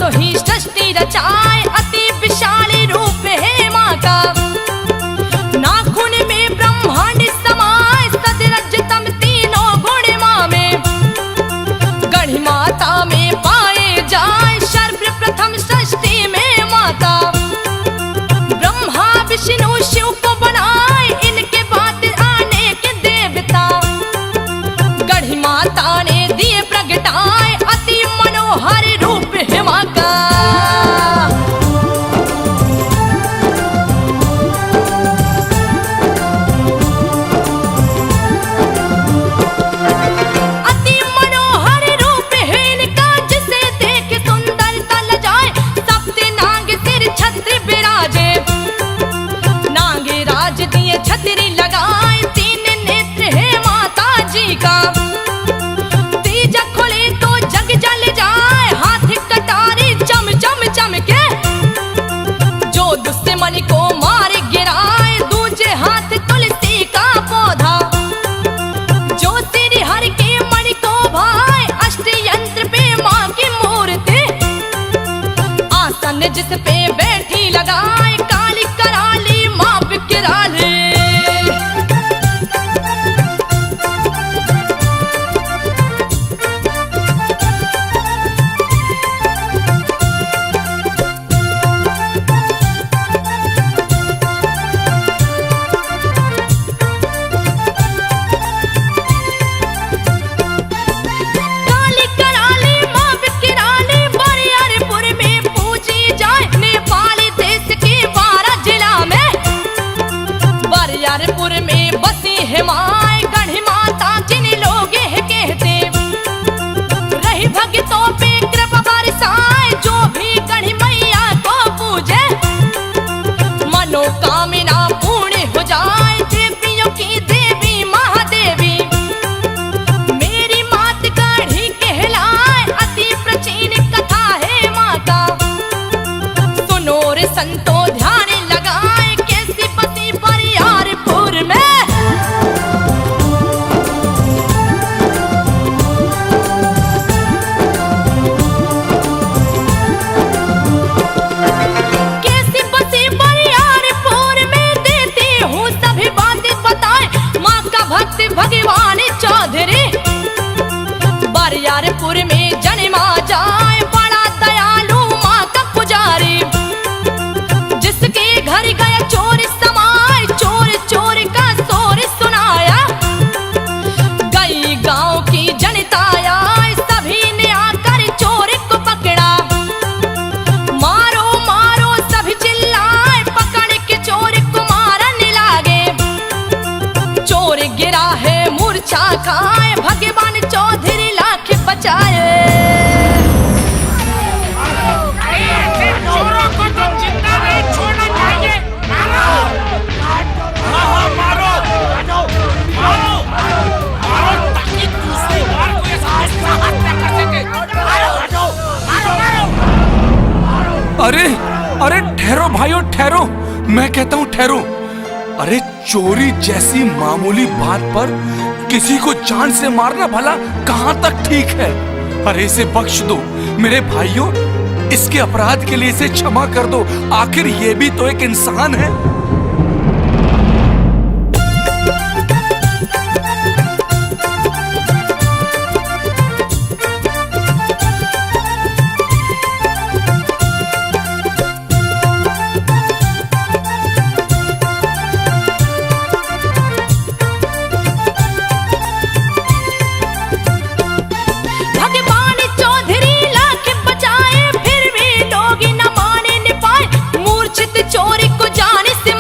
तो ही सृष्टि रचाए, अति विशाल रूप है माँ का। नाखून में ब्रह्मांड समाए, सदरज तम तीनों गुण माँ में। गढ़ माता में पाए जाए, सर्वप्रथम सृष्टि में माता। ब्रह्मा विष्णु शिव को बनाए, इनके बाद आने के देवता। गढ़ माता ने दिए प्रगटाए, अति मनोहर रूप है माँ का। अति मनोहर रूप है इनका, जिसे देख सुंदरता लजाए। सप्त नाग सिर छत्र विराजे, नागे राज दिए छतरी लगाए। तीन नेत्र है माता जी का, तीज खुले तो जग जल जाए। हाथ कटारी चम चम चमके, जो दुश्मन को मार गिराए। दूजे हाथ तुलसी का पौधा, जो सिर हर के मणि को भाए। अष्ट यंत्र पे माँ की मूर्ति, आसन जिस पे बैठी लगाए। काली कराली माँ बिकराली, काली कराली माँ बिकराली। बरियारपुर में पूजी जाए, नेपाल देश के 12 जिला में। बरियारपुर में बसी है माँ, गढ़ माता जिन लोग है कहते। रही भक्तों पे कृपा बरसाए, जो भी गढ़ मैया को पूजे। मनोकामना पूर्ण हो जाए, देवियों की देवी महादेवी। मेरी मात गढ़ी कहलाए, अति प्राचीन कथा है माँ का। सुनो रे संतो ध्यान लगाए, कैसी बसी बरियारपुर में। कैसी बसी बरियारपुर में, देती हूँ सभी बातें बताए। माँ का भक्त भगवान चौधरी, बरियारपुर में जन्मा जाए। बड़ा दयालु माँ का पुजारी, जिसके घर गया चोर समाए। चोर चोर का शोर सुनाया, गई गांव की जनता आए। सभी ने आकर चोर को पकड़ा, मारो मारो सभी चिल्लाए। पकड़ के चोर को मारने लागे, चोर गिरा है मूर्छा खाए। भगवान चौधरी लाख बचाए। चोरों को तो जिंदा नहीं छोड़ना चाहिए। मारो, मारो, मारो, मारो, ताकि दूसरी बार कोई ऐसा हत्या कर सके। मारो, मारो, मारो। अरे अरे ठहरो भाइयों ठहरो, मैं कहता हूँ ठहरो। अरे चोरी जैसी मामूली बात पर किसी को जान से मारना भला कहाँ तक ठीक है। अरे इसे बख्श दो मेरे भाइयों, इसके अपराध के लिए इसे क्षमा कर दो। आखिर ये भी तो एक इंसान है। भगवान चौधरी लाख बचाए, फिर भी लोग न माने न पाए। मूर्छित चोर को जाने से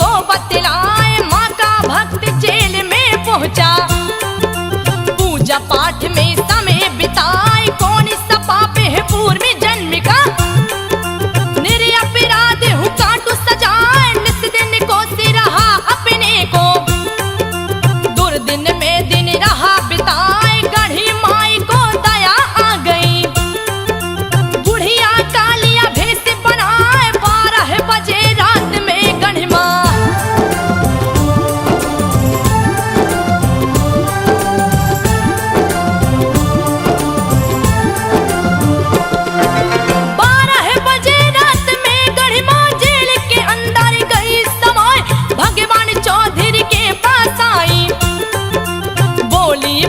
को बतलाए माँ का भक्त जेल में पहुंचा। पूजा पाठ में समय बिताए कौन सा पाप है पूर्व जन्म का। निरपराध हूँ काटू सजाए निस दिन को सिरहा अपने को। दुर्दिन में दिन रहा बिताए गढ़ी माई को दया आ गई। बुढ़िया कालिया भेष बनाए 12 बजे रात में गढ़ी माँ।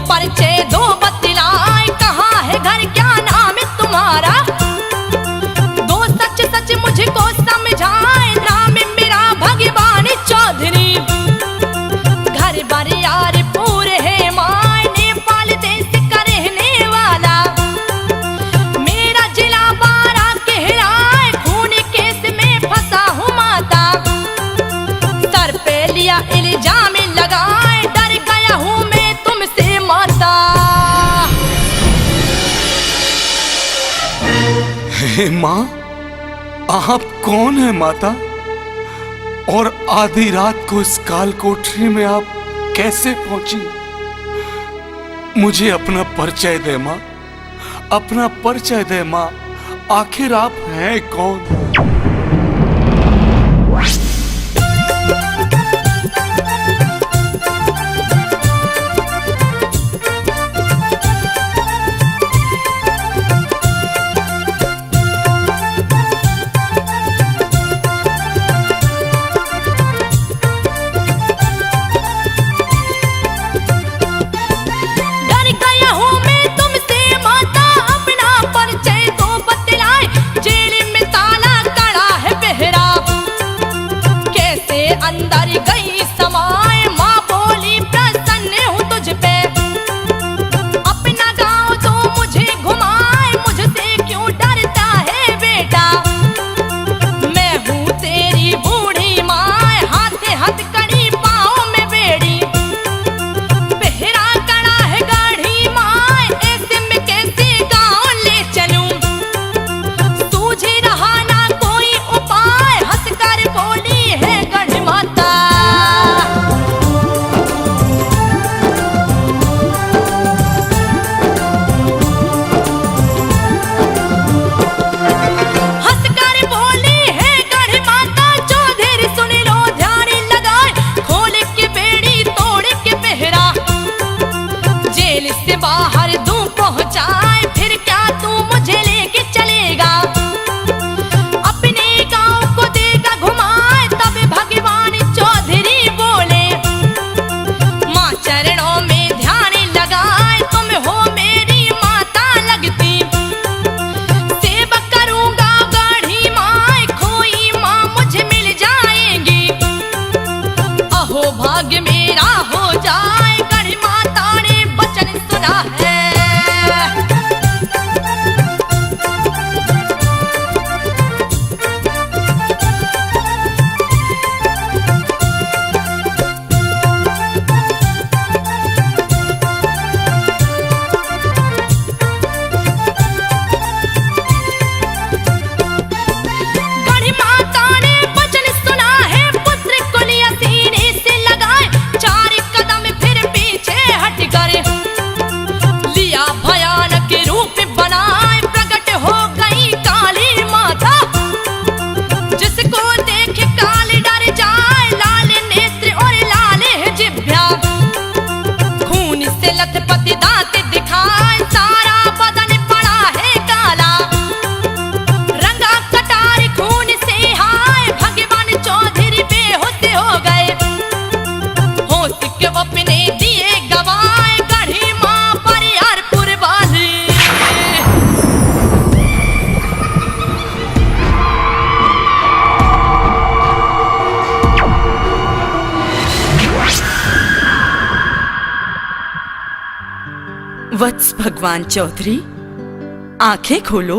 परिचय दो बतलाए कहाँ है घर क्या नाम है तुम्हारा। दो सच सच मुझको समझाए नाम मेरा भगवान चौधरी। घर बार यार पूरे है माय नेपाल देश का रहने वाला। मेरा जिला बारा कहलाए खून केस में फंसा हूँ माता। सर पे लिया इल्जाम लगाए डर गया हूँ मैं तुमसे माता। हे माँ, आप कौन है माता? और आधी रात को इस काल कोठरी में आप कैसे पहुंची? मुझे अपना परिचय दे माँ, अपना परिचय दे माँ। आखिर आप हैं कौन? अंदर गई समाए माँ बोली प्रसन्न हूँ तुझ पे। अपना गाँव तो मुझे घुमाए मुझसे क्यों डरता है बेटा। मैं हूँ तेरी बूढ़ी माँ हाथे हाथ कड़ी पाँव में बेड़ी। पहरा कड़ा है गाढ़ी माँ ऐसे में कैसे गाँव ले चलूं। सूझ रहा ना कोई उपाय हंस कर बोली है गढ़ माता। हंसकर बोली है गढ़ माता चौधरी सुन लो ध्यान लगाए। खोल के बेड़ी तोड़ के पहरा जेल से बाहर दूं पहुंचाए। फिर क्या तू मुझे लेके चलेगा अपने गांव को देगा घुमाए। तब भगवान चौधरी बोले माँ चरणों में ध्यान लगाए। तुम हो मेरी माता लगती सेवा करूंगा गढ़ी माँ। खोई माँ मुझे मिल जाएंगी अहो भाग्य मेरा हो जाए। गढ़ी माता ने वचन सुना है। गढ़ी माता ने वचन सुना है पुत्र को लिया सीने से लगाए। 4 कदम फिर पीछे हट कर लिया भयानक रूप बनाए। प्रकट हो गई काली माता जिसको देख काल डर जाए। लाल नेत्र और लाल है जिभ्या खून से लथपथ दांत दिखाए। सारा बदन पड़ा है काला रंगा कटार खून से हाय। भगवान चौधरी बेहोश हो गए होश के अपने दिए गवाए। गढ़ी माँ बरियारपुर वाली वत्स भगवान चौधरी, आंखें खोलो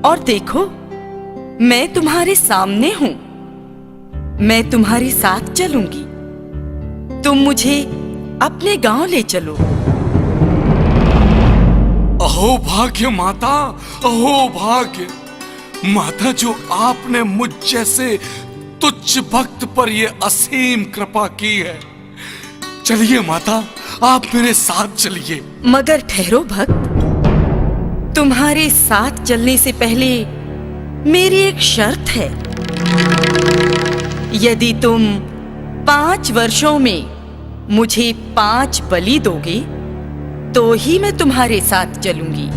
और देखो मैं तुम्हारे सामने हूं। मैं तुम्हारे साथ चलूंगी। तुम मुझे अपने गांव ले चलो। अहो भाग्य माता, अहो भाग्य माता, जो आपने मुझ जैसे तुच्छ भक्त पर ये असीम कृपा की है। चलिए माता, आप मेरे साथ चलिए। मगर ठहरो भक्त, तुम्हारे साथ चलने से पहले मेरी एक शर्त है। यदि तुम 5 वर्षों में मुझे 5 बलि दोगे तो ही मैं तुम्हारे साथ चलूंगी।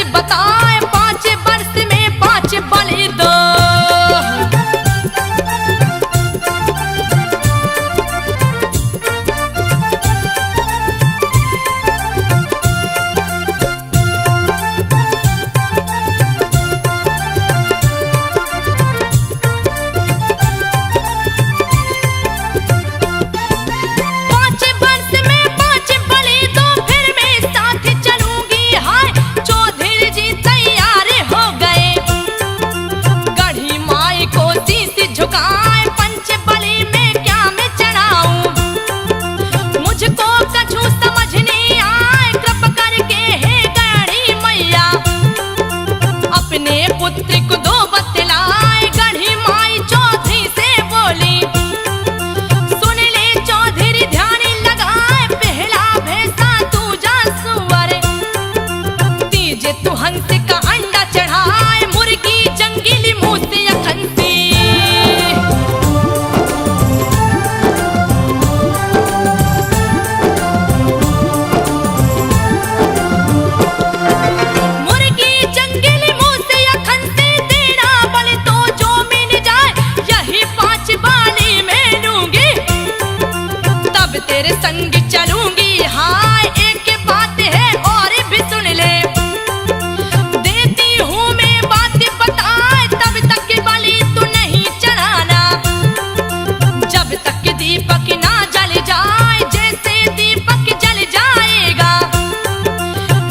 बताए 5 वर्ष में 5 बलि दो। पुत्री को 2 बतलाए, गढ़ी माई चौधरी से बोली, सुन ले चौधरी ध्यान लगाए, पहला भैंसा तू जा सुअर, तीजे तू हंस का अंडा चढ़ाए, मुर्गी जंगली मुंह से खंसी। तेरे संग चलूंगी, हाय एक बात है और भी सुन ले, देती हूँ मैं बात बताए, तब तक बलि तू नहीं चढ़ाना, जब तक दीपक ना जल जाए, जैसे दीपक जल जाएगा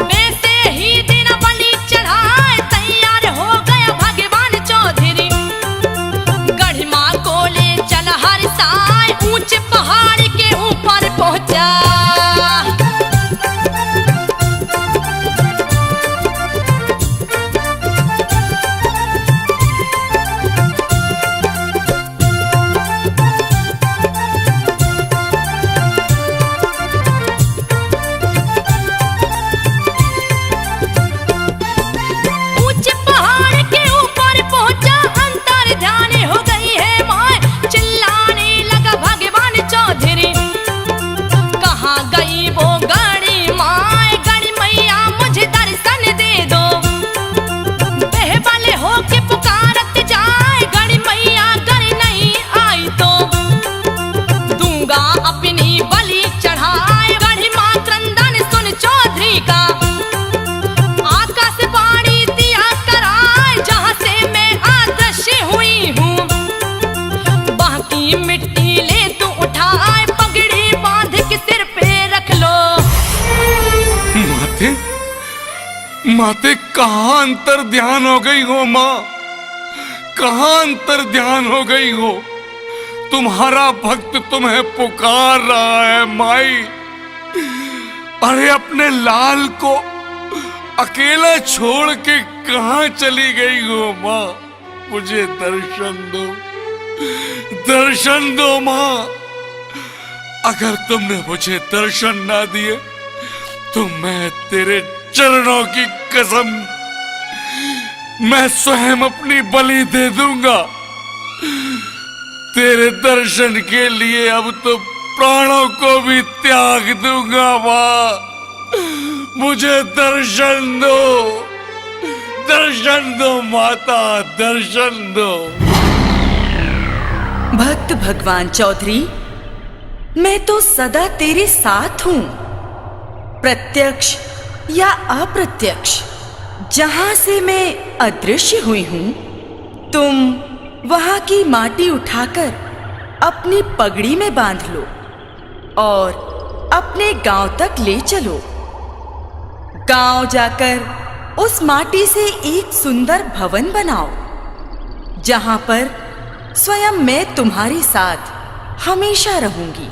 वैसे ही दिन बलि चढ़ाए। तैयार हो गया भगवान चौधरी, गढ़ी माँ को ले चल हर साय, ऊंचे पहाड़ के ऊपर पहुंचा। ऊंचे पहाड़ के ऊपर पहुंचा, अंतर ध्यान हो गई है माय, चिल्लाने लगा भगवान चौधरी, कहाँ गई वो गड़ी माय, गड़ी मैया मुझे दर्शन दे दो, बेहबल होके पुकारत जाए, गड़ी मैया घर नहीं आई तो दूंगा अपनी बलि चढ़ाए। गढ़ी माँ क्रंदन सुन चौधरी का, आकाशवाणी दिया कराए, जहाँ से मैं अदृश्य हुई हूँ, बाकी मिट्टी ले तू उठाए, पगड़ी बांध के सिर पे रख लो। माते, माते कहाँ अंतर ध्यान हो गई हो माँ, कहाँ अंतर ध्यान हो गई हो, तुम्हारा भक्त तुम्हें पुकार रहा है माई। अरे अपने लाल को अकेला छोड़ के कहाँ चली गई हो माँ, मुझे दर्शन दो, दर्शन दो माँ। अगर तुमने मुझे दर्शन ना दिए तो मैं तेरे चरणों की कसम, मैं स्वयं अपनी बलि दे दूंगा। तेरे दर्शन के लिए अब तो प्राणों को भी त्याग दूंगा। माँ, मुझे दर्शन दो, दर्शन दो माता, दर्शन दो। भक्त भगवान चौधरी, मैं तो सदा तेरे साथ हूं। प्रत्यक्ष या अप्रत्यक्ष, जहां से मैं अदृश्य हुई हूं, तुम वहां की माटी उठाकर अपनी पगड़ी में बांध लो और अपने गांव तक ले चलो। गांव जाकर उस माटी से एक सुंदर भवन बनाओ, जहां पर स्वयं मैं तुम्हारे साथ हमेशा रहूंगी।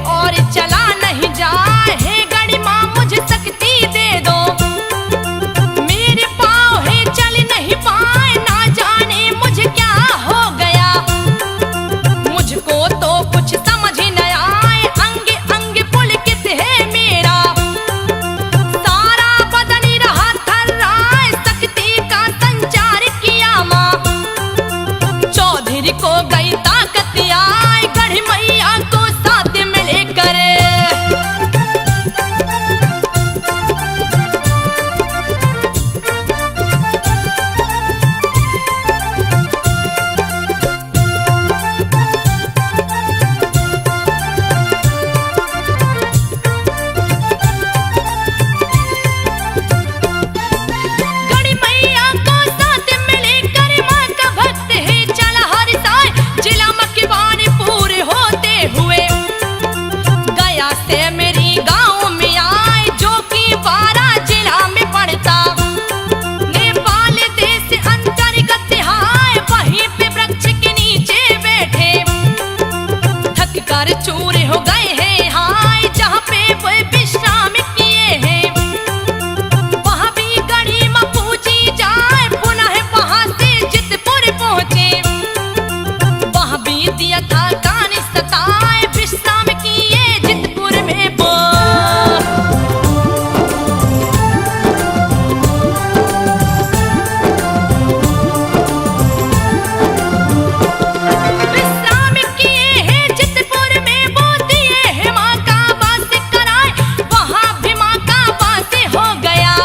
और चला नहीं जाए, हे गणी माँ मुझे शक्ति दे दो। मेरे पाँव है चल नहीं पाए, ना जाने मुझे क्या हो गया। मुझको तो कुछ समझ न आए, अंग अंग पुलकित है मेरा। सारा बदन रहा थर्राए, शक्ति का संचार किया माँ। चौधरी को गई ताकत आए, गढ़ मैया को करे। गढ़ मैया को साथ मिलकर माँ का भक्त है चला हर साल, जिला मकवान पूरे होते हुए गया से मेरी गांव में आए, जो कि 12 जिला में पड़ता। नेपाल देश अंतर्गत हाय, वहीं पे वृक्ष के नीचे बैठे थक कर चूर हो गए हैं हाय, जहाँ पे वो विश्राम किए हैं। वहाँ भी गढ़ी माँ पूजी जाए, पुनः वहाँ से जितपुर पहुँचे। वहाँ भी दिया था कान सताए, विश्राम किए जितपुर में वो। विश्राम किए हैं जितपुर में वो, दिए हैं माँ का वास कराए, वहाँ भी माँ का वास हो गया।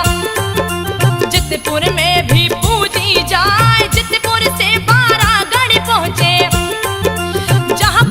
जितपुर में भी पूजी जाए, जितपुर से 12 गढ़ पहुँचे, जहाँ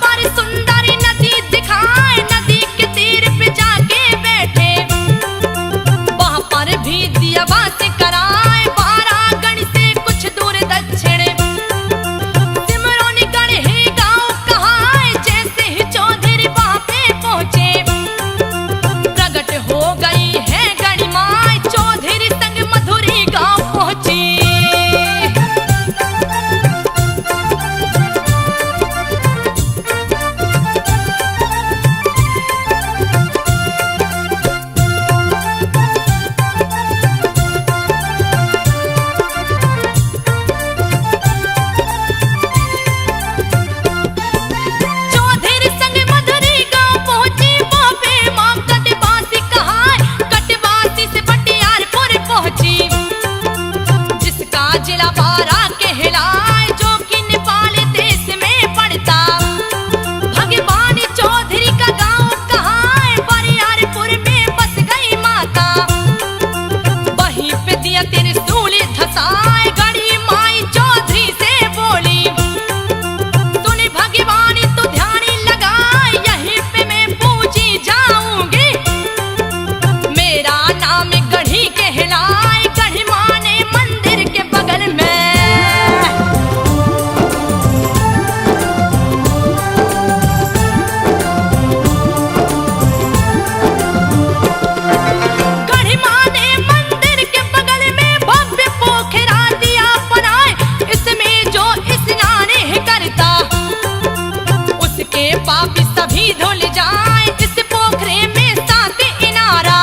के पापी सभी धुल जाए इस पोखरे में साथ इनारा,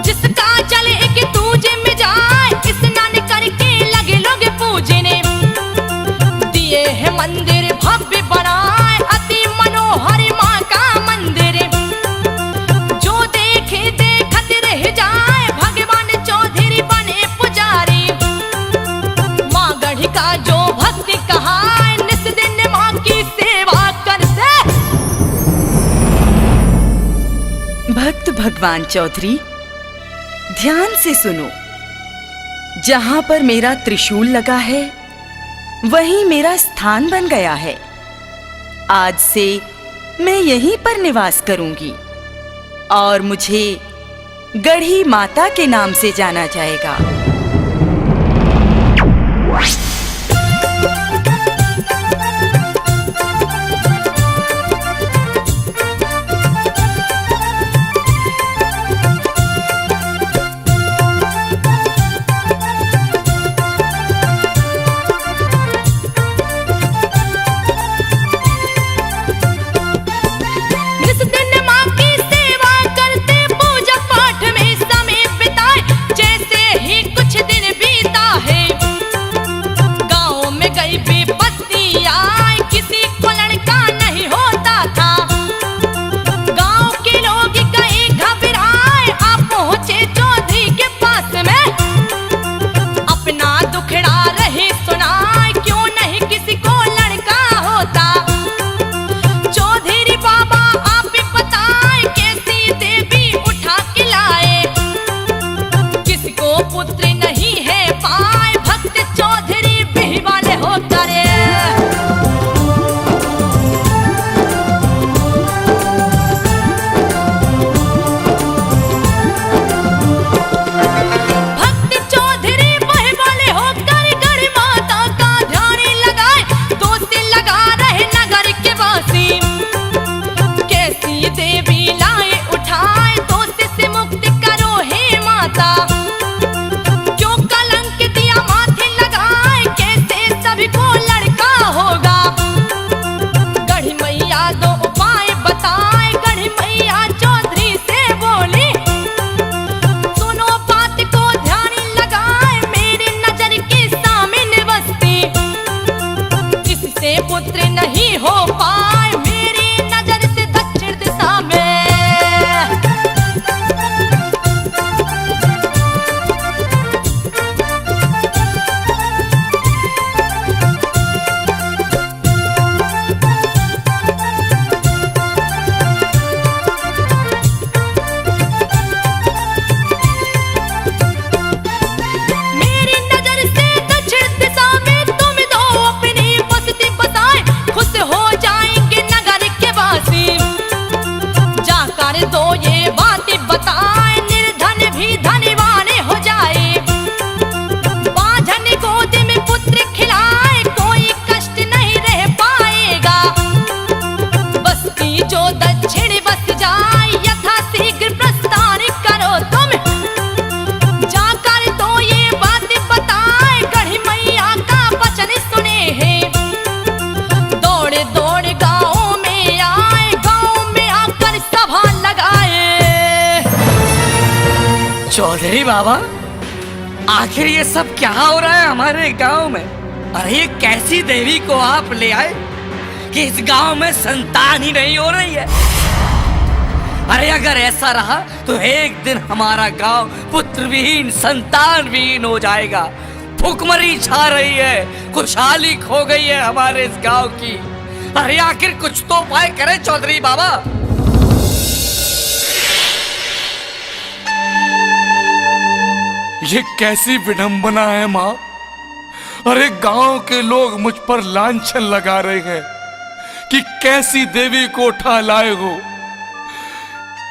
जिसका जल एक दूजे में जाए स्नान करके लगे लोग पूजने। दिए है मंदिर भव्य बनाए अति मनोहर माँ का मंदिर, जो देखे देखत रह जाए भगवान चौधरी बने पुजारी। माँ गढ़ी का जो भक्ति कहा निस दिन माँ की सेवा करते। भक्त भगवान चौधरी, ध्यान से सुनो। जहां पर मेरा त्रिशूल लगा है वहीं मेरा स्थान बन गया है। आज से मैं यहीं पर निवास करूंगी और मुझे गढ़ी माता के नाम से जाना जाएगा। जिस दिन माँ की सेवा करते पूजा पाठ में समय बिताए, जैसे ही कुछ दिन बीता है गाँव में गई विपत्ति आए, किसी को लड़का नहीं होता था। गाँव के लोग गए घबराए, आप पहुँचे चौधरी के पास में, अपना दुखड़ा रहे सुनाए, क्यों नहीं किसी को लड़का होता। चौधरी बाबा आप ही बताए कैसी देवी उठा के लाए, किसको पुत्र नहीं है पाए, भक्त चौधरी बिही वाले हो करे। भक्त चौधरी बिही वाले हो कर गढ़ी माता का ध्यान लगाए, दोस्त लगा रहे नगर के वासी, कैसी देवी लाए उठाए, दोस्त से मुक्त करो हे माता। क्यों कलंक दिया माथे लगाए, कैसे सभी को लड़का होगा। गढ़ी मैया दो उपाय बताए, गढ़ी मैया चौधरी से बोली, सुनो बात को ध्यान लगाए, मेरी नजर के सामने बसती, किससे पुत्र नहीं हो पाए, मेरी नजर से दक्षिण दिशा में। मेरी नजर से दक्षिण दिशा में तुम दो अपनी बस्ती बसाए, खुश हो जाएंगे नगर के वासी। जाकर दो ये बातें बताए, निर्धन भी धनवान हो जाए। बांझन गोद में पुत्र खिलाए, कोई कष्ट नहीं रह पाएगा। बस्ती जो दक्षिण बस जाए, यथा शीघ्र प्रस्थान करो तुम। जाकर तो ये बात बताए, गढ़ी मैया का वचन सुने हैं। दौड़े दौड़े गाँव में आए, गाँव में आकर सभा लगाए। चौधरी बाबा, आखिर ये सब क्या हो रहा है हमारे गांव में? अरे ये कैसी देवी को आप ले आए कि इस गांव में संतान ही नहीं हो रही है? अरे अगर ऐसा रहा तो एक दिन हमारा गांव पुत्र विहीन संतान विहीन हो जाएगा। भूखमरी छा रही है, खुशहाली खो गई है हमारे इस गांव की। अरे आखिर कुछ तो उपाय करें चौधरी बाबा। ये कैसी विडंबना है माँ। अरे गांव के लोग मुझ पर लांछन लगा रहे हैं कि कैसी देवी को उठा लाए हो।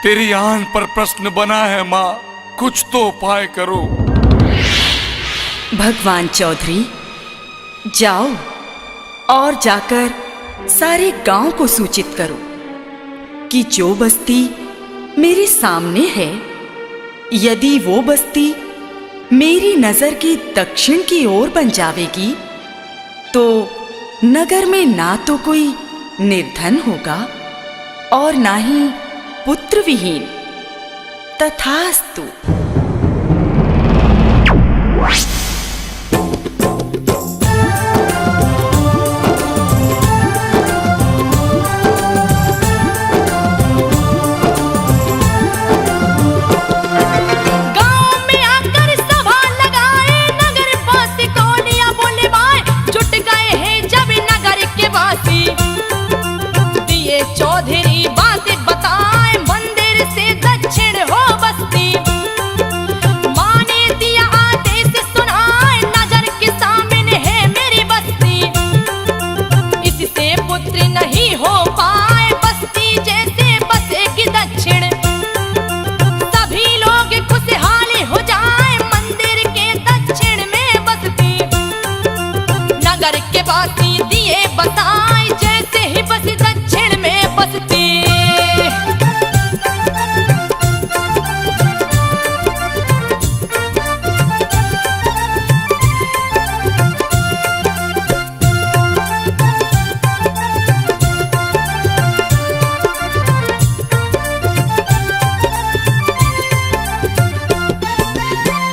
तेरी आन पर प्रश्न बना है माँ, कुछ तो उपाय करो। भगवान चौधरी, जाओ और जाकर सारे गांव को सूचित करो कि जो बस्ती मेरे सामने है, यदि वो बस्ती मेरी नजर की दक्षिण की ओर बन जावेगी तो नगर में ना तो कोई निर्धन होगा और ना ही पुत्र विहीन। तथास्तु। चौधरी बात बताए मंदिर से दक्षिण हो बस्ती, माने दिया आदेश सुनाए नजर के सामने है मेरी बस्ती। इससे पुत्र नहीं हो पाए बस्ती जैसे बसेगी दक्षिण, सभी लोग खुशहाल हो जाए मंदिर के दक्षिण में बसती। नगर के बासी दिए बताए जैसे ही बसी दक्षिण में बसती।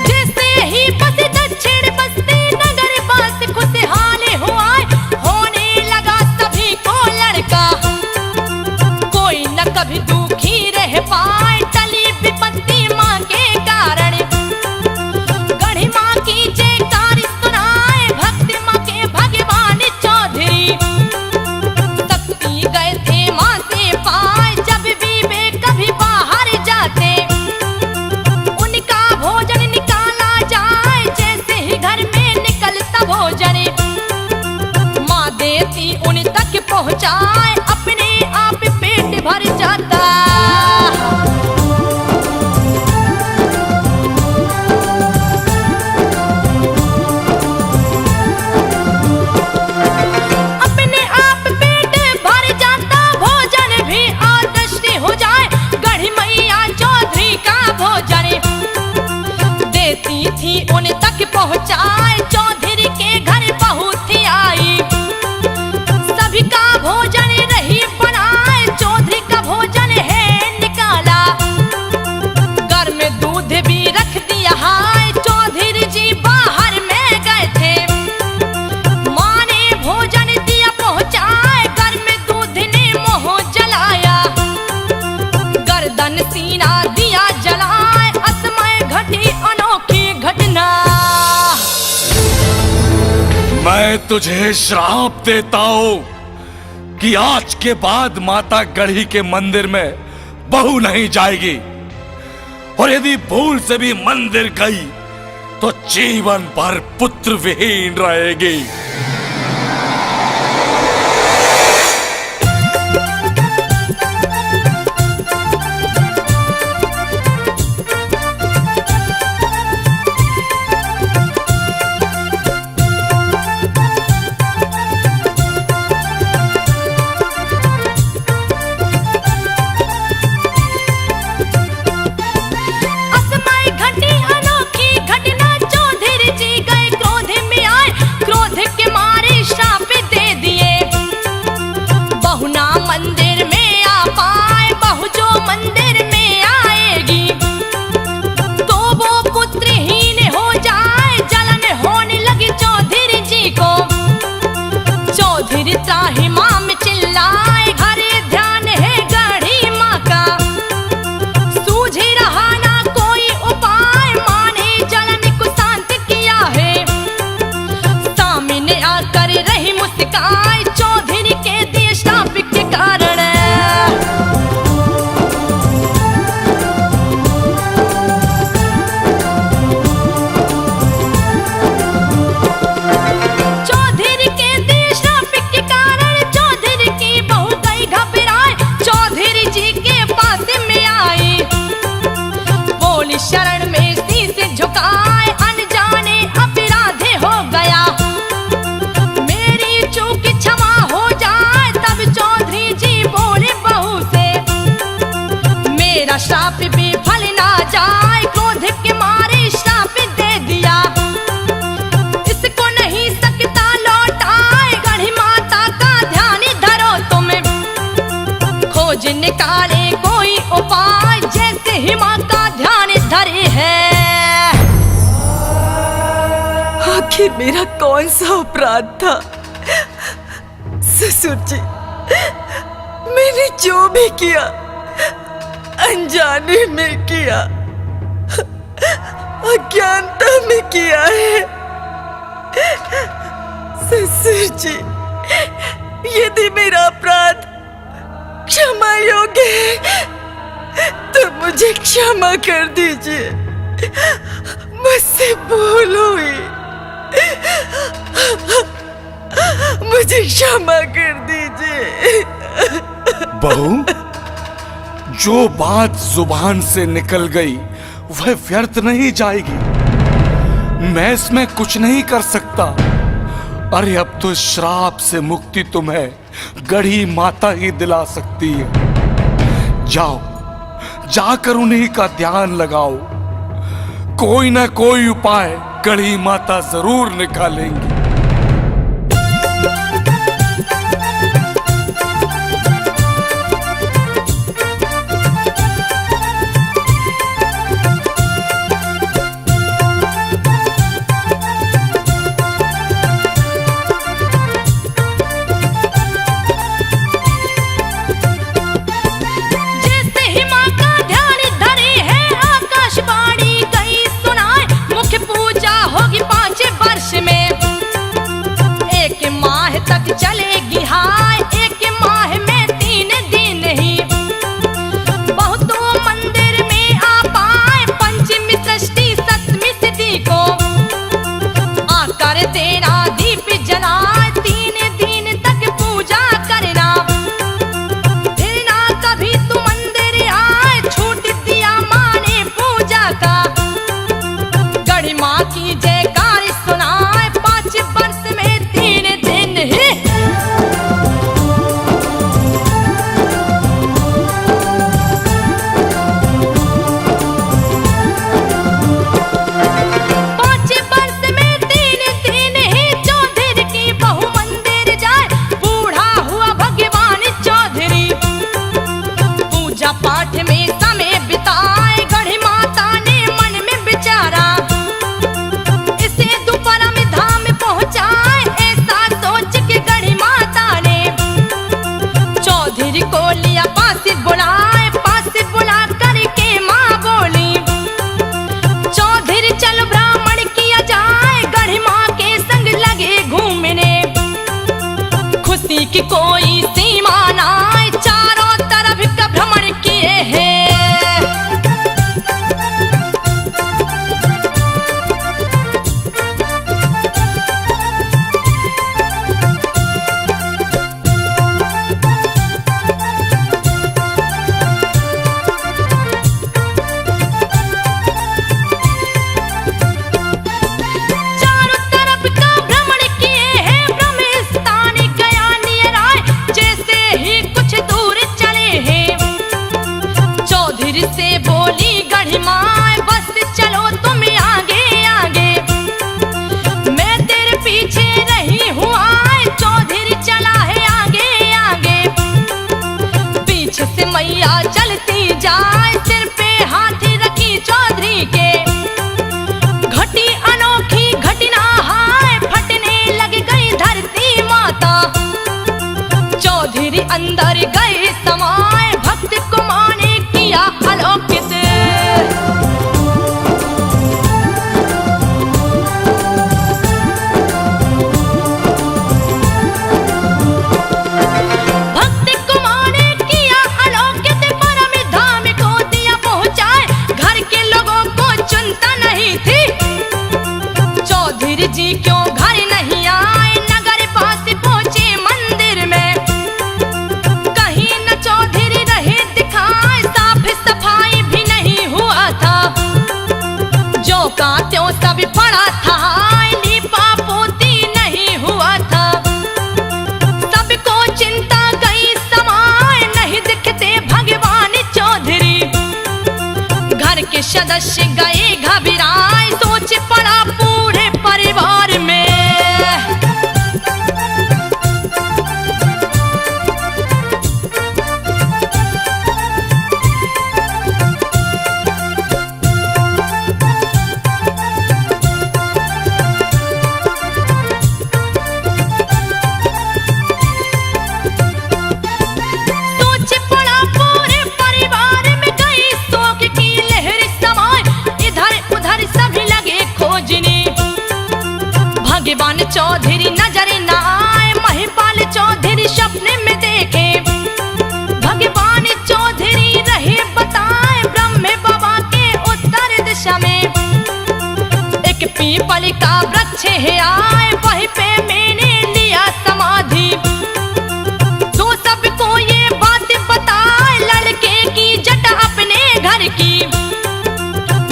जैसे ही बसी दक्षिण बसती नगर बस खुशहाल हुआ, होने लगा सभी को लड़का। कोई न कभी दुखी रह पाए टली विपत्ति माँ के कारण। गढ़ी माँ की जयकारी सुनाए भक्ति माँ के भगवान चौधरी। शक्ति गए थे माँ से पाए जब भी वे कभी बाहर जाते, उनका भोजन निकाला जाए जैसे ही घर में निकलता भोजन। माँ देती उन तक पहुँचाए अपने आप पेट भर जाता। अपने आप पेट भर जाता भोजन भी आदृष्टि हो जाए। गढ़ी मैया चौधरी का भोजन देती थी उन तक पहुँचाए, चौधरी के घर बहुत ही आई। सभी का भोजन रही बनाए, चौधरी का भोजन है निकाला। घर में दूध भी रख दिया है, चौधरी जी बाहर में गए थे। माँ ने भोजन दिया पहुँचाए, घर में दूध ने मोह जलाया। गर्दन सीना दिया जलाए, असमय घटी अनोखी घटना। मैं तुझे श्राप देता हूं कि आज के बाद माता गढ़ी के मंदिर में बहू नहीं जाएगी, और यदि भूल से भी मंदिर गई तो जीवन भर पुत्र विहीन रहेगी। असमय घटी अनोखी घटना, चौधरी जी गए क्रोध में आए, क्रोध के मारे श्राप दे दिए। बहू ना मंदिर में आ पाए, बहू जो मंदिर में आएगी तो वो पुत्रहीन हो जाए। जलन होने लगी चौधरी जी को, चौधरी त्राहिमाम चिल्लाए, घरे ध्यान है गढ़ी माँ का। सूझ रहा ना कोई उपाय, माँ ने जलन को शांत किया है। सामने आकर रही मुस्काए, चौधरी के दिए श्राप के कारण। खोज निकाले कोई उपाय, जैसे ही माँ का ध्यान धरे है। आखिर मेरा कौन सा अपराध था? ससुर जी, मैंने जो भी किया अनजाने में किया, अज्ञानता में किया है। ससुर जी, यदि मेरा अपराध क्षमा योग्य है तो मुझे क्षमा कर दीजिए। मुझसे भूल हुई, मुझे क्षमा कर दीजिए। बहू, जो बात जुबान से निकल गई वह व्यर्थ नहीं जाएगी। मैं इसमें कुछ नहीं कर सकता। अरे अब तो श्राप से मुक्ति तुम्हें गढ़ी माता ही दिला सकती है। जाओ, जाकर उन्हीं का ध्यान लगाओ। कोई ना कोई उपाय गढ़ी माता जरूर निकालेंगी। चलेगी हाय, एक माह में 3 दिन ही बहुतों मंदिर में आ पाए। पंचमी षष्ठी सप्तमी तिथि को आकर देना दीप जलाए। 3 दिन तक पूजा करना, फिर ना कभी तू मंदिर आए। छूट दिया माँ ने पूजा का, गढ़ी माँ की जयकार सुनाए। 5 वर्ष में 3 दिन ही पाठ में समय बिताए। गढ़ी माता ने मन में विचारा, इसे दोपहर में धाम पहुंचाए। ऐसा सोच के गढ़ी माता ने चौधरी को लिया पास बुलाए। पास बुला करके माँ बोली, चौधरी चल ब्राह्मण किया जाए। गढ़ी माँ के संग लगे घूमने, खुशी की कोई सीमा ना। चारों तरफ का भ्रमण किए हैं। चारों तरफ का भ्रमण किए हैं। ब्रह्म स्थान गया नियर आए, जैसे ही कुछ दूर चले हैं। चौधरी से बोली गढ़ी माँ, बस चलो तुम आगे आगे, मैं तेरे पीछे नहीं हूँ आए। चौधरी चला है आगे आगे, पीछे से मैया चलती जाए। सिर पे हाथ रखी चौधरी के, घटी अनोखी घटना हाय। फटने लग गई धरती माता, चौधरी अंदर गए समाए। भक्त को माने किया अलौकित, भक्त को माने किया अलौकित। परम धाम को दिया पहुंचाए, घर के लोगों को चिंता नहीं थी। चौधरी जी क्यों घर नहीं आए, नगर पास पहुंचे मंदिर में। कहीं न चौधरी रहे दिखाए, साफ सफाई भी नहीं हुआ था। जो का त्यों सब पड़ा था, लीपा पोती नहीं हुआ था। सबको चिंता गई समाए, नहीं दिखते भगवान चौधरी। घर के सदस्य गए घबराए, सोच पड़ा पूरे परिवार में। पीपल का वृक्ष है आए, वहीं पे मैंने लिया समाधि। तो सबको ये बात बताए, लड़के की जट अपने घर की।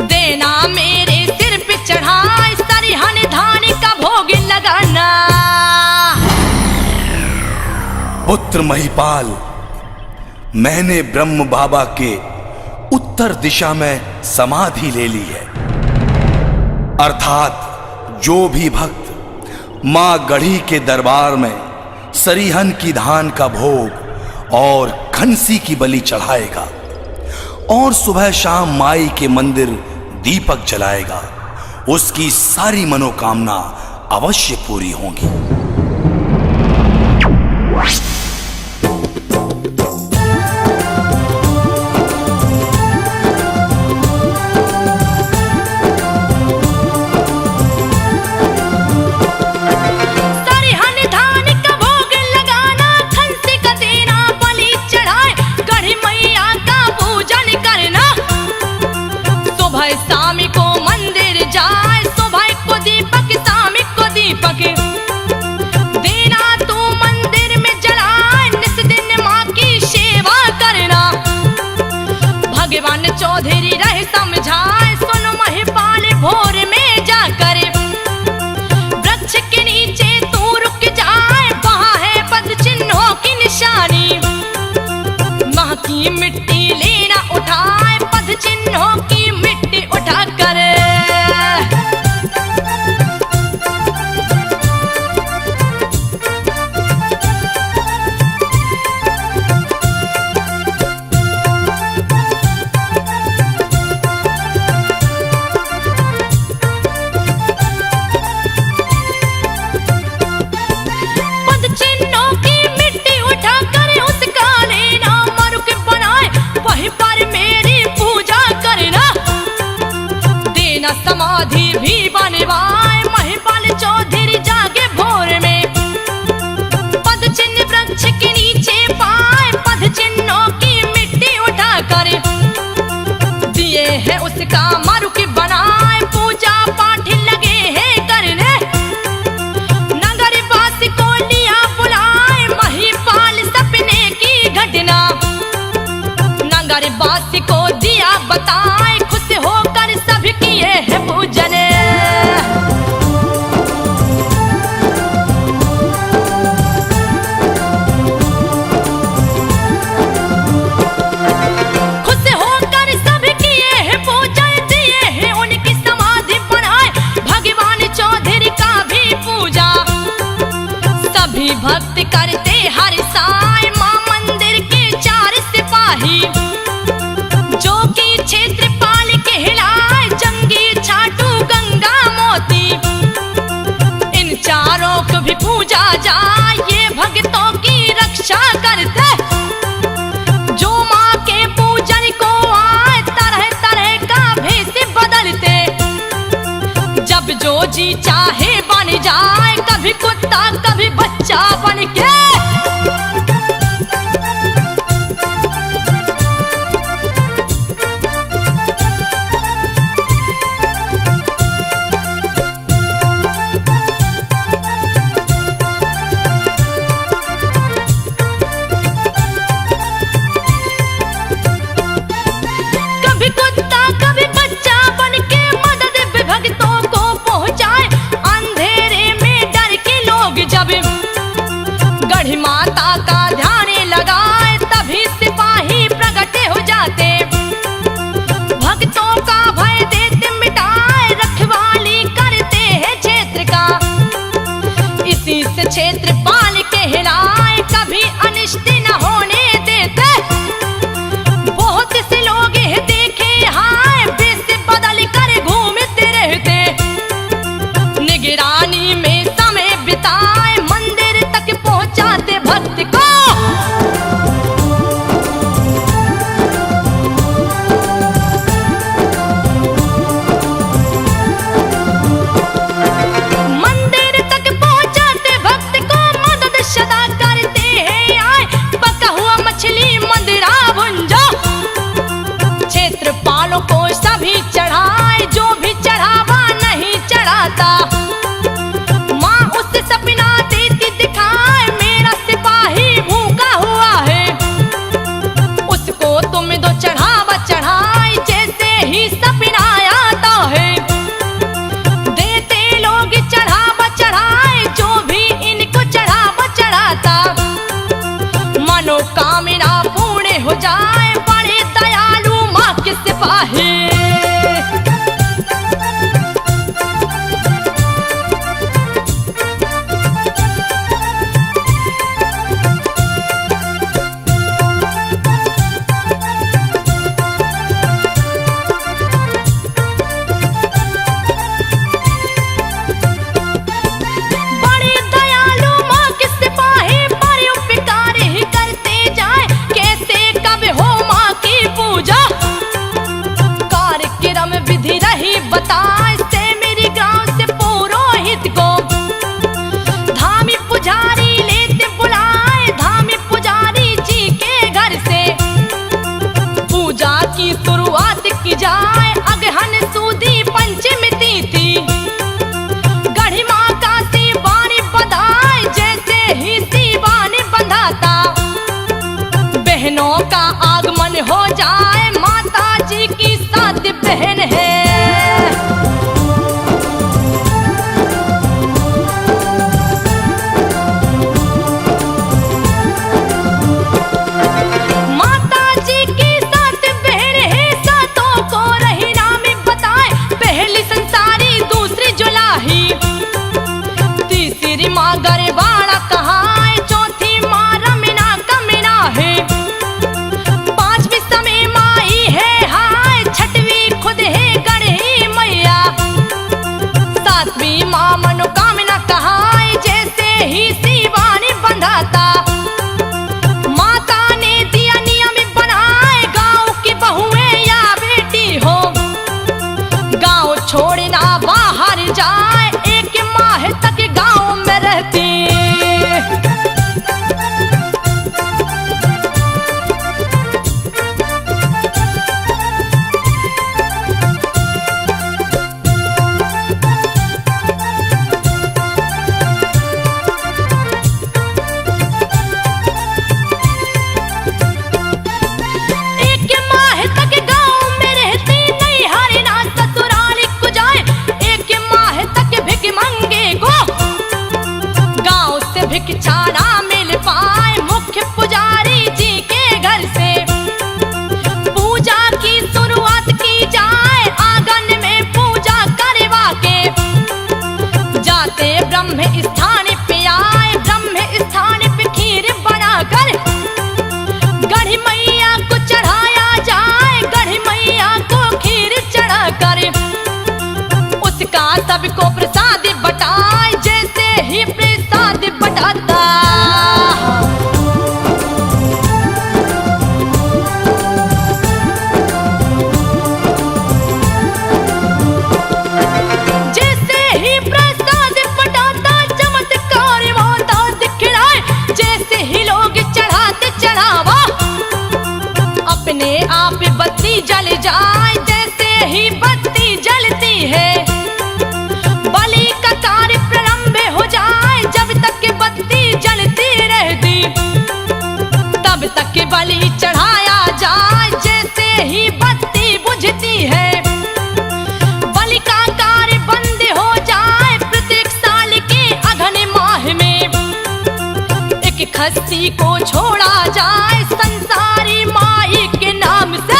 देना मेरे सिर पे चढ़ाए, सरिहन धान का भोग लगाना। पुत्र महिपाल, मैंने ब्रह्म बाबा के उत्तर दिशा में समाधि ले ली है। अर्थात जो भी भक्त मां गढ़ी के दरबार में सरीहन की धान का भोग और खंसी की बलि चढ़ाएगा और सुबह शाम माई के मंदिर दीपक जलाएगा, उसकी सारी मनोकामना अवश्य पूरी होंगी। देना तू मंदिर में जलाए, निस दिन माँ की सेवा करना। भगवान चौधरी रहे समझाए, सुन महिपाल भोर में जाकर वृक्ष के नीचे तू रुक जाए, वहाँ है पद चिन्हों की निशानी। माँ की मिट्टी लेना उठाए, पद चिन्हों की मिट्टी उठा कर समाधि भी बनवाए। महिपाल चौधरी जागे भोर में, पद चिन्ह वृक्ष के नीचे पाए, पद चिन्हों की मिट्टी उठा कर दिए है उसका मरुक बनाए। पूजा पाठ लगे हैं करने, नगर वासी को लिया बुलाए, महिपाल सपने की घटना नगर वासी को दिया बताए। खुश होकर सभी किए है पूजन, खुश होकर सभी किए है पूजन, दिए है उनकी समाधि बनाए। भगवान चौधरी का भी पूजा सभी भक्त करते हर साय। मां मंदिर के चार सिपाही जो कि क्षेत्रपाल कहलाए, जंगी छाटू गंगा मोती, इन चारों को भी पूजा जाए। ये भक्तों की रक्षा करते, जो माँ के पूजन को आए, तरह तरह का भेष बदलते। जब जो जी चाहे बन जाए, कभी कुत्ता कभी बच्चा बन के। का आगमन हो जाए, माता जी की सात बहन है। माता जी की सात बहन है, सातों को रही नाम बताए। पहली संसारी, दूसरी जुलाही, तीसरी माँ गरबाड़ा कहाए, चौथी माँ रमीना कमीना है, पांचवी समय माई है हाय, छठवीं खुद है गढ़ी मैया, सातवीं माँ मनोकामना कहाए, जैसे ही शिवानी बंधाता माता ने दिया नियम बनाए, गाँव की बहुएं या बेटी हो गाँव छोड़ना बाहर जाए, एक माह तक गाँव में रहती। एक माह तक गाँव में रहती, नहीं हरिना ससुराल को जाए, एक माह तक भिख मंगे को गाँव से भिक्षा ना मिल पाए, मुख्य पुजारी जी के घर से पूजा की शुरुआत की जाए, आंगन में पूजा करवा के जाते ब्रह्म स्थान पे आए, ब्रह्म स्थान पे खीर बनाकर गढ़ी मैया को चढ़ाया जाए, गढ़ी मैया को खीर चढ़ाकर उसका सबको प्रसाद बटाए, जैसे ही प्रसाद बटाता जैसे ही प्रसाद बटाता, चमत्कार होता दिखलाए, जैसे ही लोग चढ़ाते चढ़ावा अपने आप बत्ती जल जाए, जैसे ही बत्ती जलती है बलि का कार्य प्रारंभ हो जाए, जब तक बत्ती जलती रहती तब तक बलि चढ़ाया जाए, जैसे ही बत्ती बुझती है बलि का कार्य बंद हो जाए। प्रत्येक साल के अगहन माह में एक खस्सी को छोड़ा जाए, संसारी माई के नाम से।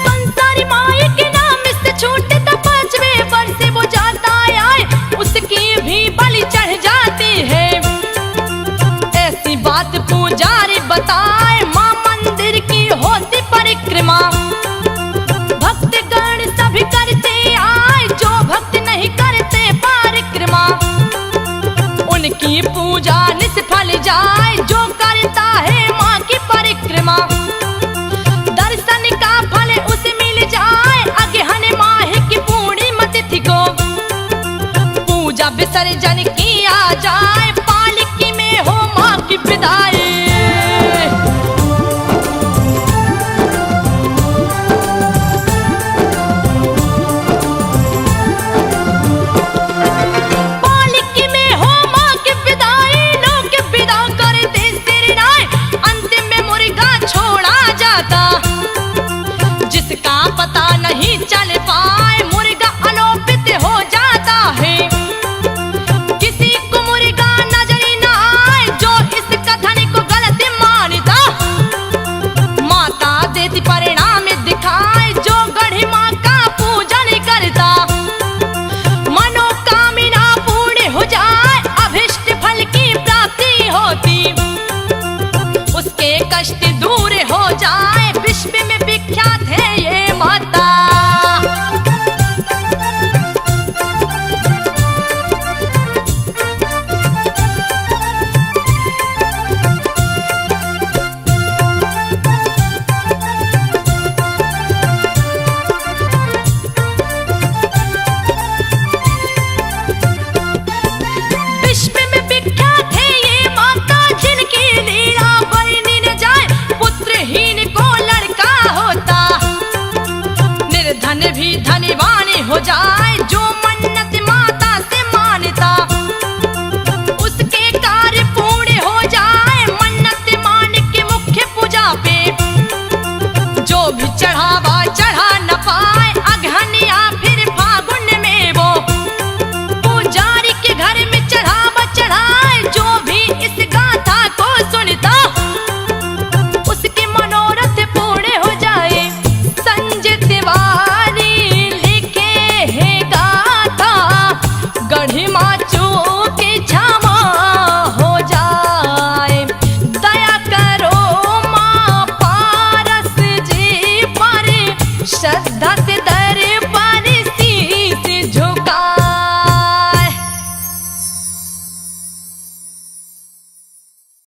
संसारी माई के नाम से छूटे तो 5वें वर्ष वो जाता आए, उसकी भी बलि चढ़ जाती है। ऐसी बात पुजारी बताए, माँ मंदिर की होती परिक्रमा, भक्तगण सभी करते आए, जो भक्त नहीं करते परिक्रमा उनकी पूजा निष्फल जाए, जो करता है माँ की परिक्रमा दर्शन का फल उसे मिल जाए। अगहन माह की पूर्णिमा तिथि को पूजा विसर्जन किया जाए,